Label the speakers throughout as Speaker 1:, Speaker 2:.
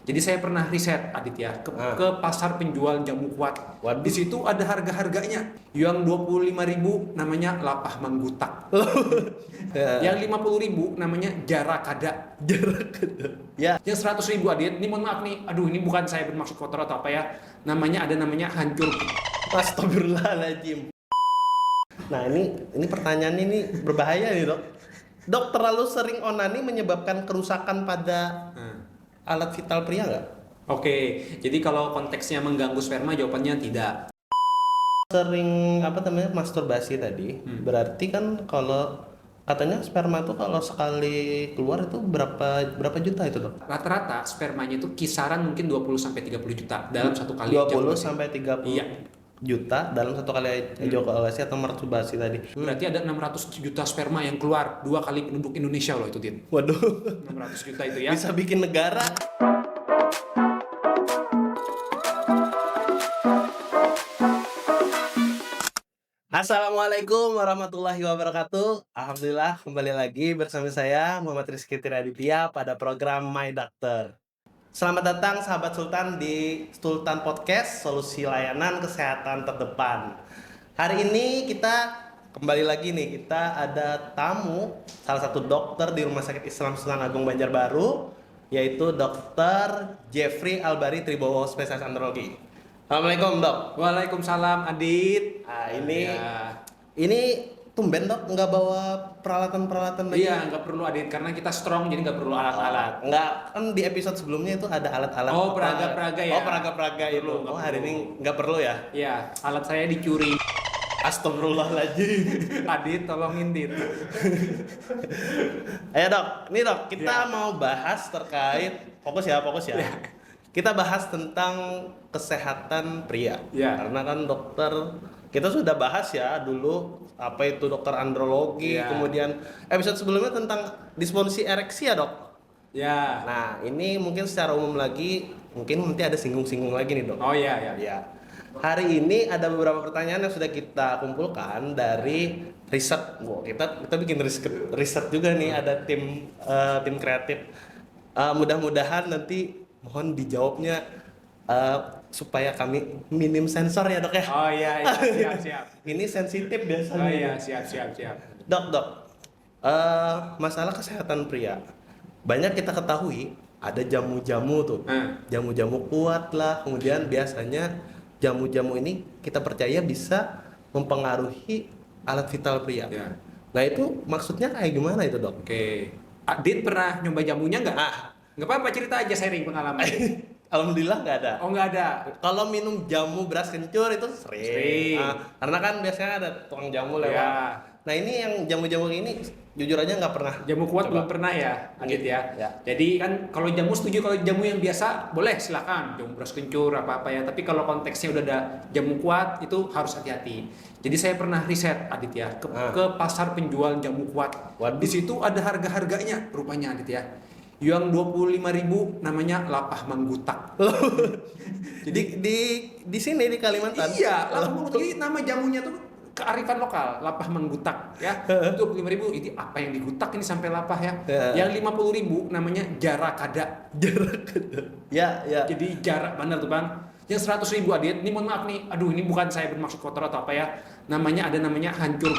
Speaker 1: Jadi saya pernah riset Adit ya ke pasar penjual jamu kuat.
Speaker 2: Waduh.
Speaker 1: Di situ ada harga-harganya. Yang 25.000 namanya lapah manggutak. Yang 50.000 namanya jarakada.
Speaker 2: Ya,
Speaker 1: Yang 100.000 Adit, ini mohon maaf nih, aduh ini bukan saya bermaksud kotor atau apa ya. Namanya hancur.
Speaker 2: astagfirullahaladzim. Nah ini pertanyaan ini berbahaya nih dok. Dok, terlalu sering onani menyebabkan kerusakan pada alat vital pria nggak?
Speaker 1: Oke, jadi kalau konteksnya mengganggu sperma jawabannya tidak.
Speaker 2: Sering masturbasi tadi, berarti kan kalau katanya sperma tuh kalau sekali keluar itu berapa juta itu dok?
Speaker 1: Rata-rata spermanya itu kisaran mungkin 20 sampai 30 juta dalam satu kali
Speaker 2: 20
Speaker 1: ejakulasi.
Speaker 2: sampai 30
Speaker 1: Iya.
Speaker 2: juta dalam satu kali ejakulasi atau masturbasi tadi.
Speaker 1: Berarti ada 600 juta sperma yang keluar 2 kali penduduk Indonesia loh itu, Din.
Speaker 2: Waduh,
Speaker 1: 600 juta itu ya.
Speaker 2: bisa bikin negara. Assalamualaikum warahmatullahi wabarakatuh. Alhamdulillah kembali lagi bersama saya Muhammad Rizky Tiraditya pada program My Doctor. Selamat datang sahabat Sultan di Sultan Podcast, solusi layanan kesehatan terdepan. Hari ini kita kembali lagi nih, kita ada tamu, salah satu dokter di Rumah Sakit Islam Sultan Agung Banjarbaru, yaitu Dr. Jeffrey Albari Tribowo, spesialis andrologi. Assalamualaikum dok.
Speaker 1: Waalaikumsalam Adit.
Speaker 2: Nah,
Speaker 1: Ya.
Speaker 2: ini tumben dok nggak bawa peralatan lagi.
Speaker 1: Iya, nggak perlu Adit karena kita strong jadi nggak perlu alat-alat.
Speaker 2: Nggak, kan di episode sebelumnya itu ada alat-alat.
Speaker 1: Oh,
Speaker 2: apa?
Speaker 1: peraga-peraga ya?
Speaker 2: Oh, peraga-peraga itu.
Speaker 1: Perlu, nggak
Speaker 2: Oh, hari
Speaker 1: perlu.
Speaker 2: ini nggak perlu ya?
Speaker 1: Iya, alat saya dicuri.
Speaker 2: Astagfirullahaladzim.
Speaker 1: Adit, tolongin Dit.
Speaker 2: Ayo dok, nih dok, kita
Speaker 1: Ya.
Speaker 2: mau bahas terkait fokus ya. Kita bahas tentang kesehatan pria.
Speaker 1: Ya.
Speaker 2: Karena kan dokter, kita sudah bahas ya dulu apa itu dokter andrologi,
Speaker 1: Ya.
Speaker 2: kemudian episode sebelumnya tentang disfungsi ereksi ya dok.
Speaker 1: Ya.
Speaker 2: Nah ini mungkin secara umum lagi, mungkin nanti ada singgung-singgung lagi nih dok.
Speaker 1: Oh iya ya.
Speaker 2: Ya. Hari ini ada beberapa pertanyaan yang sudah kita kumpulkan dari riset. Wow, kita bikin riset juga nih, ada tim kreatif. Mudah-mudahan nanti mohon dijawabnya supaya kami minim sensor ya dok ya.
Speaker 1: Oh iya, siap.
Speaker 2: Ini sensitif biasanya.
Speaker 1: Oh iya, siap.
Speaker 2: Dok, masalah kesehatan pria. Banyak kita ketahui ada jamu-jamu tuh. Jamu-jamu kuat lah, kemudian biasanya jamu-jamu ini kita percaya bisa mempengaruhi alat vital pria.
Speaker 1: Ya.
Speaker 2: Nah itu maksudnya kayak gimana itu dok?
Speaker 1: Oke. Adit pernah nyoba jamunya nggak?
Speaker 2: Ah,
Speaker 1: Nggak apa-apa, cerita aja sharing pengalaman.
Speaker 2: alhamdulillah nggak ada.
Speaker 1: Oh nggak ada.
Speaker 2: Kalau minum jamu beras kencur itu sering.
Speaker 1: Sering.
Speaker 2: Karena kan biasanya ada tukang jamu lewat.
Speaker 1: Ya.
Speaker 2: Nah ini yang jamu-jamu ini jujur aja nggak pernah.
Speaker 1: Jamu kuat
Speaker 2: coba.
Speaker 1: belum pernah ya, Adit ya.
Speaker 2: Ya.
Speaker 1: Jadi kan kalau jamu setuju, kalau jamu yang biasa boleh silakan, jamu beras kencur apa ya. Tapi kalau konteksnya udah ada jamu kuat itu harus hati-hati. Jadi saya pernah riset Adit ya ke pasar penjual jamu kuat.
Speaker 2: Waduh.
Speaker 1: Di situ ada harga-harganya rupanya Adit ya. Yang 25.000 namanya lapah manggutak.
Speaker 2: Jadi di sini di Kalimantan.
Speaker 1: Iya, lapah manggutak. Jadi nama jamunya tuh kearifan lokal, lapah menggutak ya. 25.000 ini apa yang digutak ini sampai lapah ya. Yang 50.000 namanya jarakada.
Speaker 2: Ya.
Speaker 1: Jadi jarak benar tuh Bang. Yang 100.000 Adit, ini mohon maaf nih, aduh ini bukan saya bermaksud kotor atau apa ya. Namanya hancur.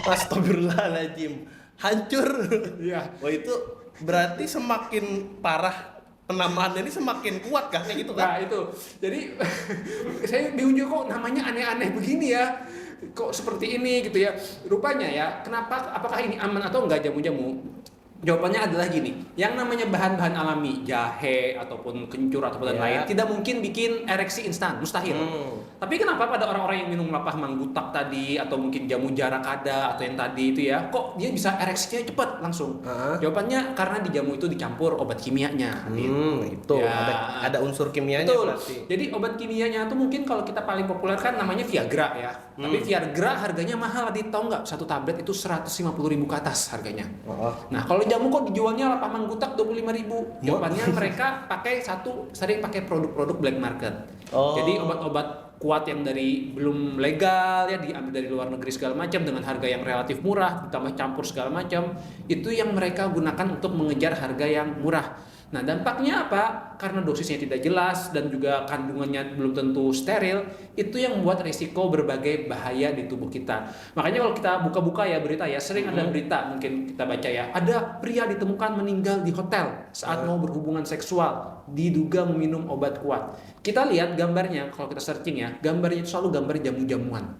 Speaker 2: Astagfirullahaladzim. Hancur.
Speaker 1: Iya.
Speaker 2: Wah itu berarti semakin parah penamaannya ini semakin kuat kah kayak gitu kan?
Speaker 1: Nah itu, jadi saya diuji kok namanya aneh-aneh begini ya. Kok seperti ini gitu ya. Rupanya ya, kenapa, apakah ini aman atau enggak jamu-jamu? Jawabannya adalah gini, yang namanya bahan-bahan alami, jahe ataupun kencur ataupun lain, tidak mungkin bikin ereksi instan, mustahil. Tapi kenapa pada orang-orang yang minum lapah manggutak tadi atau mungkin jamu jarakada atau yang tadi itu ya, kok dia bisa ereksinya cepat langsung? Jawabannya karena di jamu itu dicampur obat kimianya.
Speaker 2: Itu
Speaker 1: Ya.
Speaker 2: ada unsur kimianya
Speaker 1: Betul.
Speaker 2: berarti.
Speaker 1: Jadi obat kimianya itu mungkin kalau kita paling populer kan namanya Viagra ya. Tapi Viagra harganya mahal, tahu nggak? Satu tablet itu 150.000 ke atas harganya. Nah kalau jamu kok dijualnya lapah manggutak 25.000? Jawabannya mereka sering pakai produk-produk black market. Jadi obat-obat kuat yang belum legal ya, diambil dari luar negeri segala macam dengan harga yang relatif murah, ditambah campur segala macam, itu yang mereka gunakan untuk mengejar harga yang murah. Nah, dampaknya apa? Karena dosisnya tidak jelas dan juga kandungannya belum tentu steril, itu yang membuat risiko berbagai bahaya di tubuh kita. Makanya kalau kita buka-buka ya berita ya, sering ada berita mungkin kita baca ya, ada pria ditemukan meninggal di hotel saat mau berhubungan seksual, diduga meminum obat kuat. Kita lihat gambarnya, kalau kita searching ya, gambarnya itu selalu gambar jamu-jamuan.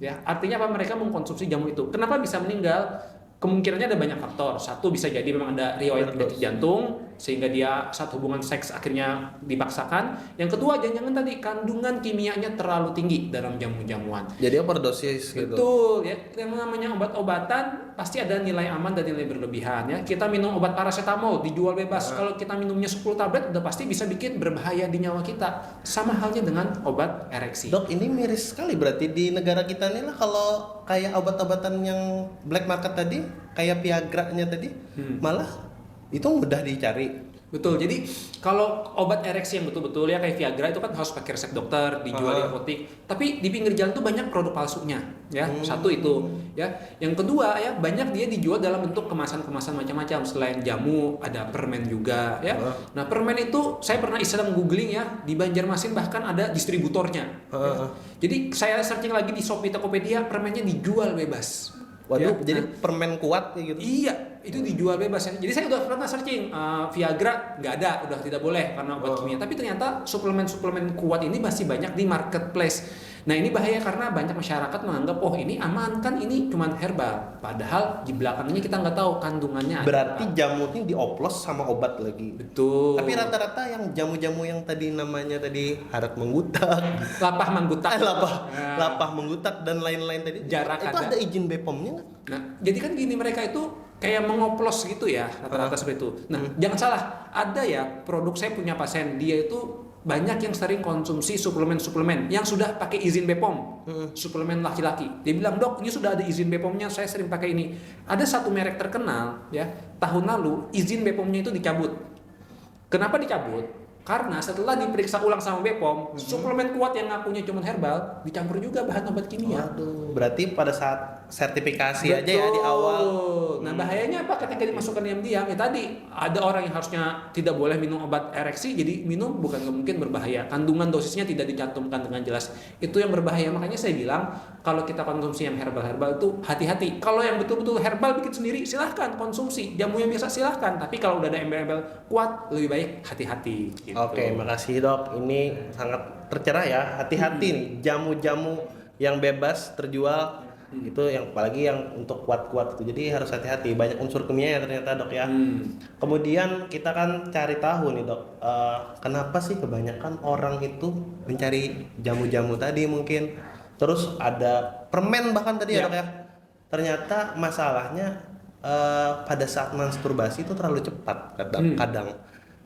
Speaker 1: Ya, artinya apa? Mereka mengkonsumsi jamu itu. Kenapa bisa meninggal? Kemungkinannya ada banyak faktor. Satu, bisa jadi memang ada riwayat penyakit jantung sehingga dia saat hubungan seks akhirnya dipaksakan. Yang kedua, jangan-jangan tadi kandungan kimianya terlalu tinggi dalam jamu-jamuan.
Speaker 2: Jadi overdosis gitu.
Speaker 1: Betul ya. Yang namanya obat-obatan pasti ada nilai aman dan nilai berlebihan ya. Kita minum obat paracetamol dijual bebas. Kalau kita minumnya 10 tablet udah pasti bisa bikin berbahaya di nyawa kita. Sama halnya dengan obat ereksi.
Speaker 2: Dok, ini miris sekali berarti di negara kita nih lah kalau kayak obat-obatan yang black market tadi, kayak Viagra-nya tadi, malah itu mudah dicari.
Speaker 1: Betul. Jadi kalau obat ereksi yang betul-betul ya kayak Viagra itu kan harus pakai resep dokter, dijual di apotek. Tapi di pinggir jalan tuh banyak produk palsunya, ya. Satu itu, ya. Yang kedua ya banyak dia dijual dalam bentuk kemasan-kemasan macam-macam. Selain jamu ada permen juga, ya. Nah permen itu saya pernah iseng googling ya di Banjarmasin bahkan ada distributornya. Ya. Jadi saya searching lagi di Shopee, Tokopedia, permennya dijual bebas.
Speaker 2: Waduh,
Speaker 1: Ya.
Speaker 2: jadi permen kuat kayak gitu.
Speaker 1: Iya, itu dijual bebas. Jadi saya udah pernah searching Viagra nggak ada, udah tidak boleh karena obat kimia. Tapi ternyata suplemen-suplemen kuat ini masih banyak di marketplace. Nah ini bahaya karena banyak masyarakat menganggap oh ini aman kan ini cuma herbal. Padahal di belakangnya kita nggak tahu kandungannya.
Speaker 2: Berarti
Speaker 1: apa.
Speaker 2: jamunya dioplos sama obat lagi.
Speaker 1: Betul.
Speaker 2: Tapi rata-rata yang jamu-jamu yang tadi namanya tadi harat menggutak,
Speaker 1: lapah manggutak.
Speaker 2: lapah menggutak dan lain-lain tadi.
Speaker 1: Jarak
Speaker 2: itu ada izin BPOM-nya nggak?
Speaker 1: Nah, jadi kan gini mereka itu kayak mengoplos gitu ya rata-rata seperti itu. Nah, jangan salah, ada ya produk saya punya pasien dia itu banyak yang sering konsumsi suplemen-suplemen yang sudah pakai izin BPOM, suplemen laki-laki. Dia bilang dok, ini sudah ada izin BPOM-nya, saya sering pakai ini. Ada satu merek terkenal ya tahun lalu izin BPOM-nya itu dicabut. Kenapa dicabut? Karena setelah diperiksa ulang sama BPOM, suplemen kuat yang ngakunya cuma herbal dicampur juga bahan obat kimia.
Speaker 2: Waduh, berarti pada saat sertifikasi aja ya di awal.
Speaker 1: Nah bahayanya apa ketika dimasukkan diam-diam? Ya tadi ada orang yang harusnya tidak boleh minum obat ereksi, jadi minum bukan mungkin berbahaya. Kandungan dosisnya tidak dicantumkan dengan jelas. Itu yang berbahaya. Makanya saya bilang kalau kita konsumsi yang herbal-herbal itu hati-hati. Kalau yang betul-betul herbal bikin sendiri silahkan konsumsi. Jamu yang biasa silahkan. Tapi kalau udah ada embel-embel kuat lebih baik hati-hati. Gitu.
Speaker 2: Oke, makasih dok. Ini sangat tercerah ya. Hati-hati nih, jamu-jamu yang bebas terjual itu yang apalagi yang untuk kuat-kuat itu. Jadi harus hati-hati. Banyak unsur kimia ya ternyata dok ya. Kemudian kita kan cari tahu nih dok, kenapa sih kebanyakan orang itu mencari jamu-jamu tadi mungkin. Terus ada permen bahkan tadi ya dok ya. Ternyata masalahnya pada saat masturbasi itu terlalu cepat kadang.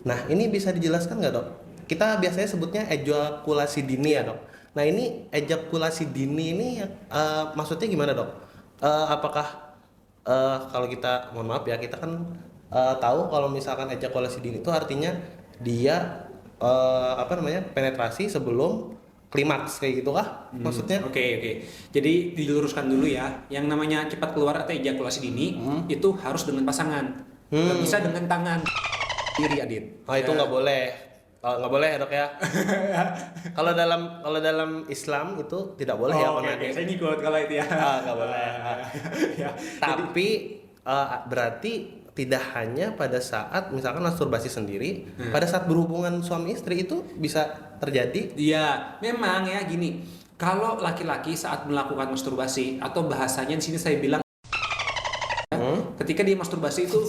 Speaker 2: Nah ini bisa dijelaskan nggak dok? Kita biasanya sebutnya ejakulasi dini ya dok. Nah ini ejakulasi dini ini maksudnya gimana dok? Apakah kalau kita mohon maaf ya kita kan tahu kalau misalkan ejakulasi dini itu artinya dia penetrasi sebelum klimaks kayak gitu kah maksudnya?
Speaker 1: Oke. Jadi diluruskan dulu ya. Yang namanya cepat keluar atau ejakulasi dini itu harus dengan pasangan. Nggak bisa dengan tangan. Diri Adit.
Speaker 2: Oh itu nggak boleh. Nggak boleh ya dok ya. Kalau dalam Islam itu tidak boleh ya
Speaker 1: Oke. Saya ngikut kalau itu ya.
Speaker 2: Nggak boleh.
Speaker 1: Ya.
Speaker 2: Tapi berarti tidak hanya pada saat misalkan masturbasi sendiri, pada saat berhubungan suami istri itu bisa terjadi.
Speaker 1: Iya, memang ya gini. Kalau laki-laki saat melakukan masturbasi atau bahasanya di sini saya bilang ketika dia masturbasi itu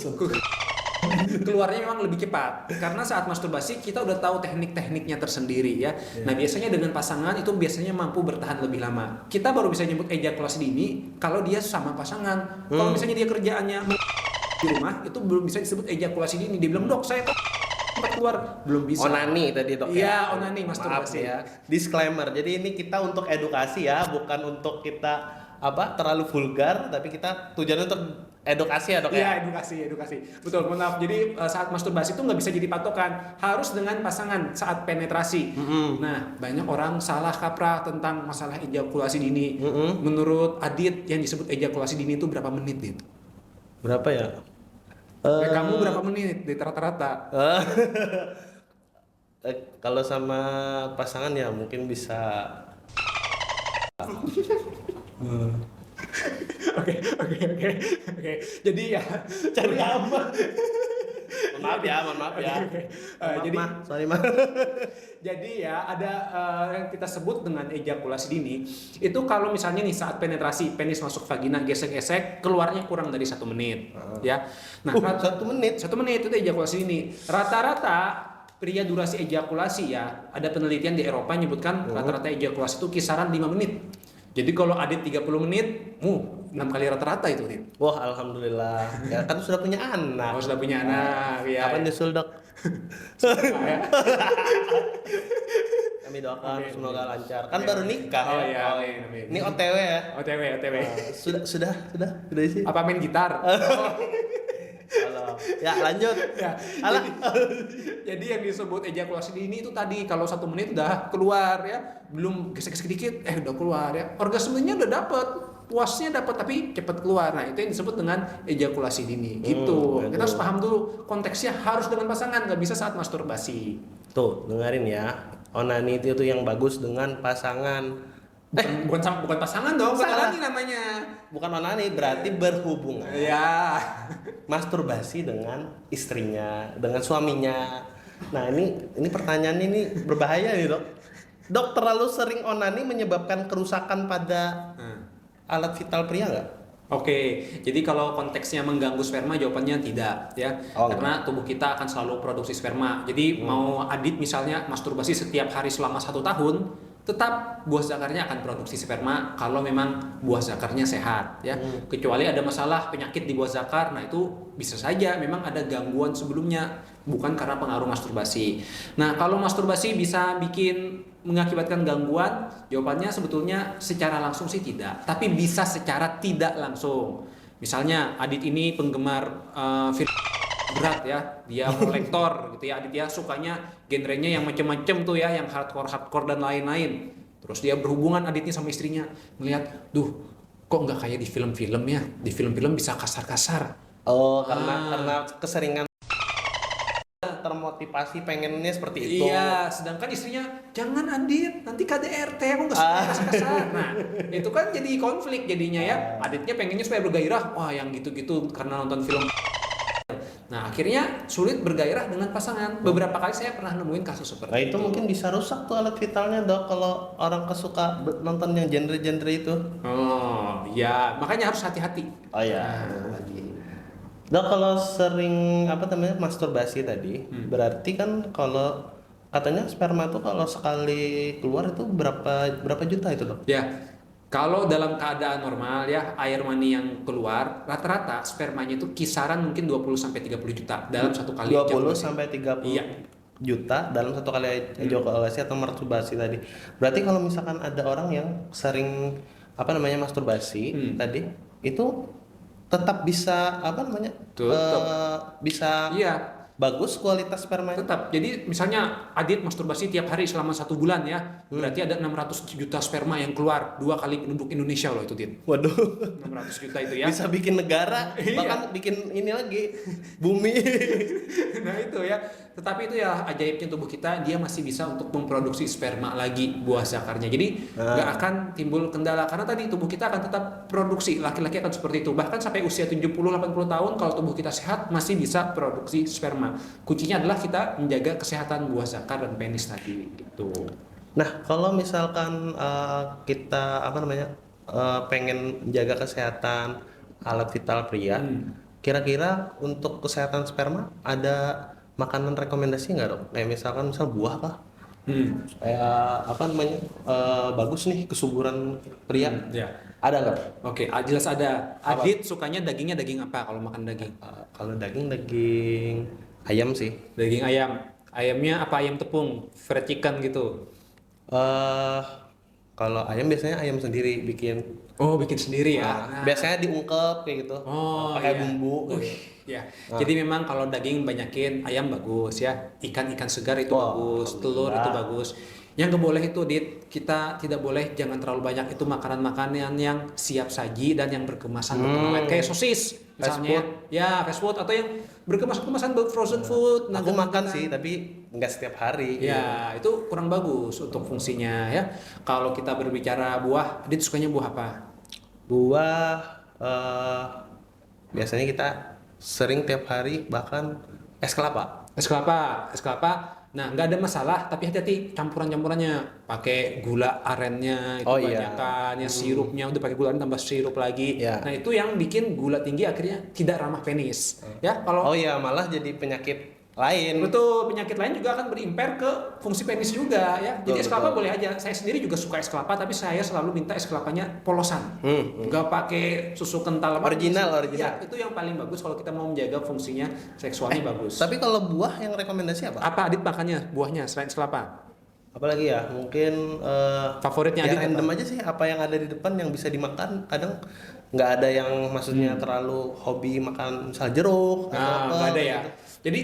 Speaker 1: keluarnya memang lebih cepat karena saat masturbasi kita udah tahu teknik-tekniknya tersendiri ya. Nah biasanya dengan pasangan itu biasanya mampu bertahan lebih lama. Kita baru bisa nyebut ejakulasi dini kalau dia sama pasangan. Kalau misalnya dia kerjaannya di rumah itu belum bisa disebut ejakulasi dini. Dia bilang dok saya kok cepat keluar, belum bisa.
Speaker 2: Onani tadi dok
Speaker 1: ya? Iya onani masturbasi.
Speaker 2: Maaf ya. Disclaimer. Jadi ini kita untuk edukasi ya, bukan untuk kita terlalu vulgar, tapi kita tujuannya untuk edukasi ya dok ya?
Speaker 1: Iya edukasi. Betul, mohon maaf. Jadi saat masturbasi itu nggak bisa jadi patokan. Harus dengan pasangan saat penetrasi. Nah, banyak orang salah kaprah tentang masalah ejakulasi dini. Menurut Adit yang disebut ejakulasi dini itu berapa menit, Dit?
Speaker 2: Berapa ya?
Speaker 1: Kamu berapa menit di rata-rata?
Speaker 2: Kalau sama pasangan ya mungkin bisa.
Speaker 1: Oke. Jadi ya
Speaker 2: Cari aman. Mohon maaf ya.
Speaker 1: Oke.
Speaker 2: Maaf,
Speaker 1: Jadi
Speaker 2: Ma. Sorry, Ma.
Speaker 1: Jadi ya ada yang kita sebut dengan ejakulasi dini itu kalau misalnya nih saat penetrasi penis masuk vagina gesek-gesek keluarnya kurang dari 1 menit ya. Nah
Speaker 2: 1 menit.
Speaker 1: 1 menit itu ejakulasi dini. Rata-rata pria durasi ejakulasi ya ada penelitian di Eropa menyebutkan rata-rata ejakulasi itu kisaran 5 menit. Jadi kalau Adit 30 menit, 6 kali rata-rata itu Adit.
Speaker 2: Wah, alhamdulillah. Ya kan sudah punya anak.
Speaker 1: Oh sudah punya anak ya.
Speaker 2: Kapan nyusul, Dok?
Speaker 1: Ya.
Speaker 2: Kami doakan
Speaker 1: Amin.
Speaker 2: semoga lancar. Kan
Speaker 1: Amin.
Speaker 2: baru nikah
Speaker 1: Oh
Speaker 2: ya.
Speaker 1: iya, amin.
Speaker 2: Ini OTW ya.
Speaker 1: OTW.
Speaker 2: Sudah isi.
Speaker 1: Apa main gitar?
Speaker 2: Halo. Ya, lanjut.
Speaker 1: Ya,
Speaker 2: Alah.
Speaker 1: jadi yang disebut ejakulasi dini itu tadi kalau 1 menit udah keluar ya, belum gesek-gesek dikit, udah keluar ya. Orgasmenya udah dapet, puasnya dapat tapi cepat keluar. Nah itu yang disebut dengan ejakulasi dini. Gitu. Kita harus paham dulu konteksnya harus dengan pasangan, nggak bisa saat masturbasi.
Speaker 2: Tuh, dengerin ya. Onani itu yang bagus dengan pasangan.
Speaker 1: Bukan pasangan dong,
Speaker 2: Salah.
Speaker 1: onani namanya.
Speaker 2: Bukan onani, berarti berhubungan.
Speaker 1: Ya.
Speaker 2: Masturbasi dengan istrinya, dengan suaminya. Nah, ini pertanyaan ini berbahaya nih, Dok. Dok, terlalu sering onani menyebabkan kerusakan pada alat vital pria nggak?
Speaker 1: Oke, jadi kalau konteksnya mengganggu sperma jawabannya tidak ya, karena tubuh kita akan selalu produksi sperma. Jadi mau Adit misalnya masturbasi setiap hari selama 1 tahun, tetap buah zakarnya akan produksi sperma kalau memang buah zakarnya sehat ya. Kecuali ada masalah penyakit di buah zakar, nah itu bisa saja memang ada gangguan sebelumnya, bukan karena pengaruh masturbasi. Nah kalau masturbasi bisa mengakibatkan gangguan, jawabannya sebetulnya secara langsung sih tidak, tapi bisa secara tidak langsung. Misalnya Adit ini penggemar film berat ya, dia kolektor gitu ya, Adit ya sukanya genrenya yang macam-macam tuh ya, yang hardcore dan lain-lain. Terus dia berhubungan Aditnya sama istrinya, melihat, kok nggak kayak di film-film ya, di film-film bisa kasar-kasar.
Speaker 2: Oh, karena keseringan termotivasi pengennya seperti itu.
Speaker 1: Iya, sedangkan istrinya jangan Adit, nanti KDRT aku nggak suka kasar. Nah, itu kan jadi konflik jadinya ya. Aditnya pengennya supaya bergairah, wah yang gitu-gitu karena nonton film. Nah, akhirnya sulit bergairah dengan pasangan. Beberapa kali saya pernah nemuin kasus seperti
Speaker 2: Nah, itu mungkin bisa rusak tuh alat vitalnya, Dok, kalau orang kesuka nonton yang genre-genre itu.
Speaker 1: Oh, ya, makanya harus hati-hati.
Speaker 2: Oh ya, Dok, kalau sering masturbasi tadi, berarti kan kalau katanya sperma tuh kalau sekali keluar itu berapa juta itu, Dok?
Speaker 1: Ya, kalau dalam keadaan normal ya, air mani yang keluar rata-rata spermanya itu kisaran mungkin 20 sampai 30 juta dalam satu kali
Speaker 2: 20
Speaker 1: ejakulasi.
Speaker 2: sampai 30
Speaker 1: Iya.
Speaker 2: juta dalam satu kali ejakulasi atau masturbasi tadi. Berarti kalau misalkan ada orang yang sering masturbasi tadi, itu tetap bisa bisa
Speaker 1: Iya.
Speaker 2: bagus kualitas sperma.
Speaker 1: Tetap. Jadi misalnya Adit masturbasi tiap hari selama 1 bulan ya, berarti ada 600 juta sperma yang keluar 2 kali penduduk Indonesia loh itu Dit.
Speaker 2: Waduh,
Speaker 1: 600 juta itu ya.
Speaker 2: bisa bikin negara,
Speaker 1: Iya.
Speaker 2: bahkan bikin ini lagi bumi.
Speaker 1: Nah itu ya. Tetapi itu ya ajaibnya tubuh kita, dia masih bisa untuk memproduksi sperma lagi buah zakarnya. Jadi nggak akan timbul kendala karena tadi tubuh kita akan tetap produksi. Laki-laki akan seperti itu. Bahkan sampai usia 70-80 tahun kalau tubuh kita sehat masih bisa produksi sperma. Kuncinya adalah kita menjaga kesehatan buah zakar dan penis tadi gitu.
Speaker 2: Nah, kalau misalkan kita pengen menjaga kesehatan alat vital pria, kira-kira untuk kesehatan sperma ada makanan rekomendasi nggak, Dok? Kayak misalkan buah kah? Kayak bagus nih kesuburan pria.
Speaker 1: Ya.
Speaker 2: Ada nggak?
Speaker 1: Oke, jelas ada. Adit sukanya dagingnya daging apa kalau makan daging?
Speaker 2: Kalau daging ayam sih.
Speaker 1: Daging ayam. Ayamnya apa ayam tepung? Fried chicken gitu.
Speaker 2: Kalau ayam biasanya ayam sendiri bikin.
Speaker 1: Oh, bikin sendiri ya.
Speaker 2: Biasanya diungkep kayak gitu. Pakai bumbu.
Speaker 1: Ya. Jadi memang kalau daging banyakin ayam bagus ya. Ikan-ikan segar itu bagus, telur itu bagus. Yang nggak boleh itu, Dit, kita tidak boleh, jangan terlalu banyak itu makanan-makanan yang siap saji dan yang berkemasan berpengawet kayak sosis
Speaker 2: Fast
Speaker 1: misalnya.
Speaker 2: food.
Speaker 1: Ya, fast food atau yang berkemasan frozen food.
Speaker 2: Aku makan
Speaker 1: nugget-nuggetan.
Speaker 2: sih, tapi nggak setiap hari.
Speaker 1: Ya, itu kurang bagus untuk fungsinya ya. Kalau kita berbicara buah, Dit sukanya buah apa?
Speaker 2: Buah, biasanya kita sering tiap hari bahkan es kelapa.
Speaker 1: Es kelapa, es kelapa. Nah, nggak ada masalah, tapi hati-hati campuran-campurannya. Pakai gula arennya itu
Speaker 2: Oh, iya.
Speaker 1: banyakan, ya sirupnya udah pakai gula aren tambah sirup lagi.
Speaker 2: Iya.
Speaker 1: Nah, itu yang bikin gula tinggi akhirnya tidak ramah penis. Ya, kalau
Speaker 2: Oh iya, malah jadi penyakit lain.
Speaker 1: betul, penyakit lain juga akan berimper ke fungsi penis juga ya. Jadi es kelapa
Speaker 2: Betul.
Speaker 1: boleh aja. Saya sendiri juga suka es kelapa, tapi saya selalu minta es kelapanya polosan. Nggak pakai susu kental apa.
Speaker 2: Original.
Speaker 1: Ya, itu yang paling bagus kalau kita mau menjaga fungsinya seksualnya bagus.
Speaker 2: Tapi kalau buah yang rekomendasi apa?
Speaker 1: Apa Adit makannya buahnya selain es kelapa?
Speaker 2: Apalagi ya, mungkin
Speaker 1: Favoritnya
Speaker 2: ya
Speaker 1: Adit
Speaker 2: random
Speaker 1: apa?
Speaker 2: aja sih apa yang ada di depan yang bisa dimakan. Kadang nggak ada yang maksudnya terlalu hobi makan misal jeruk atau
Speaker 1: Nah,
Speaker 2: apa.
Speaker 1: nggak ada ya.
Speaker 2: gitu.
Speaker 1: Jadi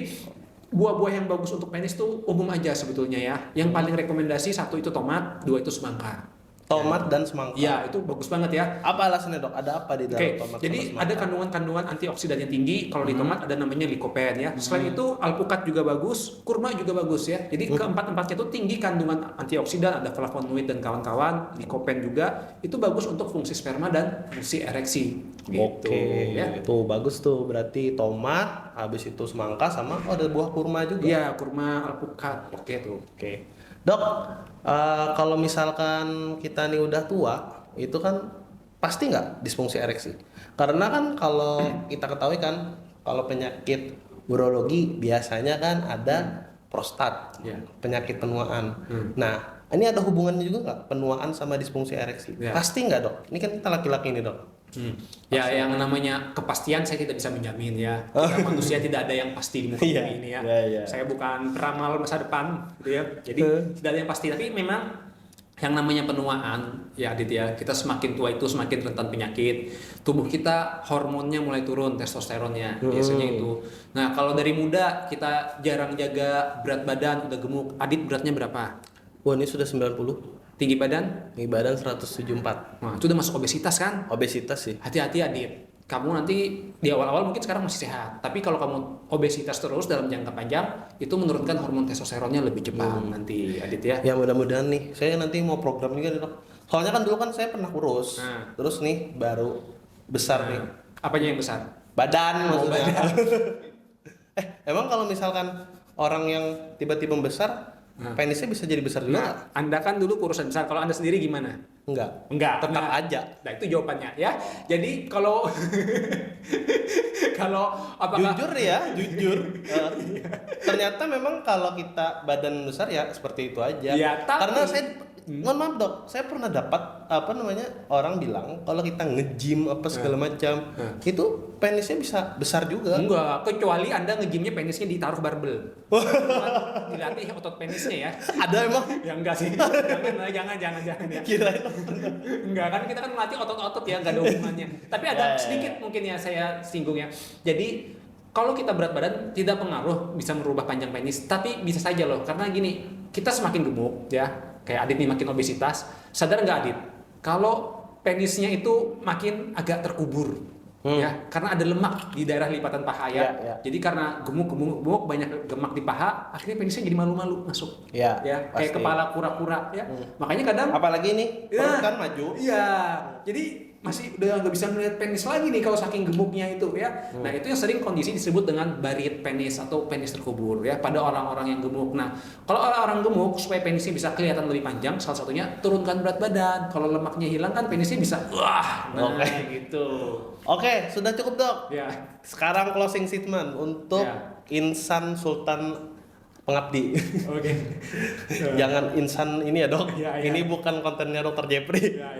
Speaker 1: buah-buah yang bagus untuk penis tuh umum aja sebetulnya ya. Yang paling rekomendasi satu itu tomat, dua itu semangka.
Speaker 2: Tomat dan semangka.
Speaker 1: Iya, itu bagus banget ya.
Speaker 2: Apa alasannya dok? Ada apa di dalam
Speaker 1: Oke,
Speaker 2: tomat?
Speaker 1: jadi
Speaker 2: sama semangka?
Speaker 1: ada kandungan-kandungan antioksidan yang tinggi. Kalau di tomat ada namanya lycopene ya. Selain itu alpukat juga bagus, kurma juga bagus ya. Jadi keempat-empatnya itu tinggi kandungan antioksidan, ada flavonoid dan kawan-kawan, lycopene juga. Itu bagus untuk fungsi sperma dan fungsi ereksi. Gitu,
Speaker 2: Oke,
Speaker 1: ya.
Speaker 2: itu bagus tuh. Berarti tomat, habis itu semangka sama ada buah kurma juga.
Speaker 1: Iya, kurma alpukat. Oke tuh.
Speaker 2: Oke. Dok, kalau misalkan kita nih udah tua, itu kan pasti nggak disfungsi ereksi? Karena kan kalau kita ketahui kan, kalau penyakit urologi biasanya kan ada prostat,
Speaker 1: Ya.
Speaker 2: penyakit penuaan. Nah, ini ada hubungannya juga nggak penuaan sama disfungsi ereksi?
Speaker 1: Ya.
Speaker 2: Pasti nggak dok? Ini kan kita laki-laki nih dok.
Speaker 1: Ya, yang namanya kepastian saya tidak bisa menjamin ya. Kita manusia tidak ada yang pasti di muka
Speaker 2: Iya,
Speaker 1: bumi ini ya.
Speaker 2: iya, iya.
Speaker 1: Saya bukan peramal masa depan, gitu ya. Jadi tidak ada yang pasti. Tapi memang yang namanya penuaan, ya Adit ya, kita semakin tua itu semakin rentan penyakit. Tubuh kita hormonnya mulai turun, testosteronnya biasanya itu. Nah, kalau dari muda kita jarang jaga berat badan, udah gemuk. Adit beratnya berapa?
Speaker 2: Wah ini sudah 90,
Speaker 1: Tinggi badan?
Speaker 2: tinggi badan 174.
Speaker 1: Nah, itu udah masuk obesitas kan?
Speaker 2: Obesitas sih.
Speaker 1: Hati-hati Adit, kamu nanti di awal-awal mungkin sekarang masih sehat, tapi kalau kamu obesitas terus dalam jangka panjang, itu menurunkan hormon testosteronnya lebih cepat nanti Adit ya.
Speaker 2: Ya mudah-mudahan nih, saya nanti mau program juga nih dok. Soalnya kan dulu kan saya pernah kurus,
Speaker 1: Nah.
Speaker 2: terus nih baru besar nih.
Speaker 1: Apanya yang besar?
Speaker 2: Badan
Speaker 1: Oh,
Speaker 2: maksudnya. Emang kalau misalkan orang yang tiba-tiba besar, penisnya bisa jadi besar juga nggak?
Speaker 1: Nah, Anda kan dulu kurusan besar, kalau Anda sendiri gimana?
Speaker 2: Enggak.
Speaker 1: Enggak.
Speaker 2: Tetap
Speaker 1: Nah,
Speaker 2: aja.
Speaker 1: Nah, itu jawabannya ya. Jadi kalau kalau apakah
Speaker 2: Jujur ya, jujur. Ternyata memang kalau kita badan besar ya seperti itu aja.
Speaker 1: Ya, tapi-
Speaker 2: Karena saya mohon maaf dok, saya pernah dapat apa namanya orang bilang kalau kita nge-gym apa segala macam itu penisnya bisa besar juga.
Speaker 1: enggak, kecuali Anda nge-gymnya penisnya ditaruh barbel. Dilatih otot penisnya ya.
Speaker 2: Ada emang?
Speaker 1: Ya enggak sih. Jangan ya.
Speaker 2: Kira
Speaker 1: Enggak kan kita kan melatih otot-otot ya, enggak ada hubungannya. Tapi ada sedikit mungkin ya saya singgung ya. Jadi kalau kita berat badan tidak pengaruh bisa merubah panjang penis, tapi bisa saja loh karena gini, kita semakin gemuk ya, kayak Adit nih makin obesitas, sadar nggak Adit? Kalau penisnya itu makin agak terkubur ya, karena ada lemak di daerah lipatan paha ya.
Speaker 2: Ya.
Speaker 1: Jadi karena gemuk banyak gemak di paha, akhirnya penisnya jadi malu-malu masuk.
Speaker 2: Ya,
Speaker 1: Kayak
Speaker 2: pasti.
Speaker 1: kepala kura-kura ya. Makanya kadang
Speaker 2: apalagi nih
Speaker 1: Ya.
Speaker 2: perut kan maju.
Speaker 1: Iya, jadi masih udah nggak bisa melihat penis lagi nih kalau saking gemuknya itu ya. Nah itu yang sering kondisi disebut dengan buried penis atau penis terkubur ya pada orang-orang yang gemuk. Nah kalau orang-orang gemuk supaya penisnya bisa kelihatan lebih panjang, salah satunya turunkan berat badan. Kalau lemaknya hilang kan penisnya bisa wah. Nah
Speaker 2: Oke.
Speaker 1: gitu.
Speaker 2: Oke, sudah cukup dok.
Speaker 1: Ya.
Speaker 2: Sekarang closing statement untuk
Speaker 1: Ya.
Speaker 2: Insan Sultan Pengabdi.
Speaker 1: Oke.
Speaker 2: Jangan insan ini ya dok.
Speaker 1: Ya.
Speaker 2: Ini bukan kontennya dokter Jeffrey.
Speaker 1: Ya.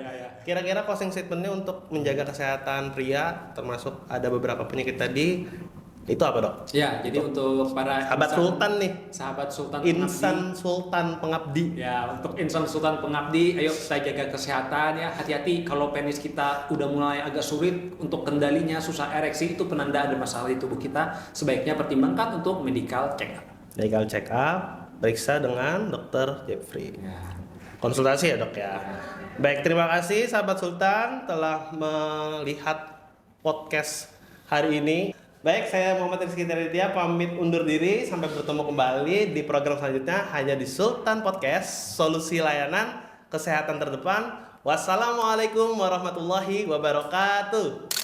Speaker 2: Kira-kira closing statementnya untuk menjaga kesehatan pria, termasuk ada beberapa penyakit tadi, itu apa dok?
Speaker 1: Ya, jadi untuk para
Speaker 2: Sahabat Sultan nih,
Speaker 1: sahabat Sultan Pengabdi.
Speaker 2: Insan Sultan Pengabdi.
Speaker 1: Ya, untuk insan sultan pengabdi, ayo kita jaga kesehatan ya. Hati-hati kalau penis kita udah mulai agak sulit untuk kendalinya, susah ereksi, itu penanda ada masalah di tubuh kita. Sebaiknya pertimbangkan untuk medical check up.
Speaker 2: Medical check up. periksa dengan Dr. Jeffrey.
Speaker 1: Ya.
Speaker 2: Konsultasi ya dok ya. Baik, terima kasih sahabat Sultan telah melihat podcast hari ini. Baik, saya Muhammad Rizky Raditya pamit undur diri. Sampai bertemu kembali di program selanjutnya hanya di Sultan Podcast, solusi layanan kesehatan terdepan. Wassalamualaikum warahmatullahi wabarakatuh.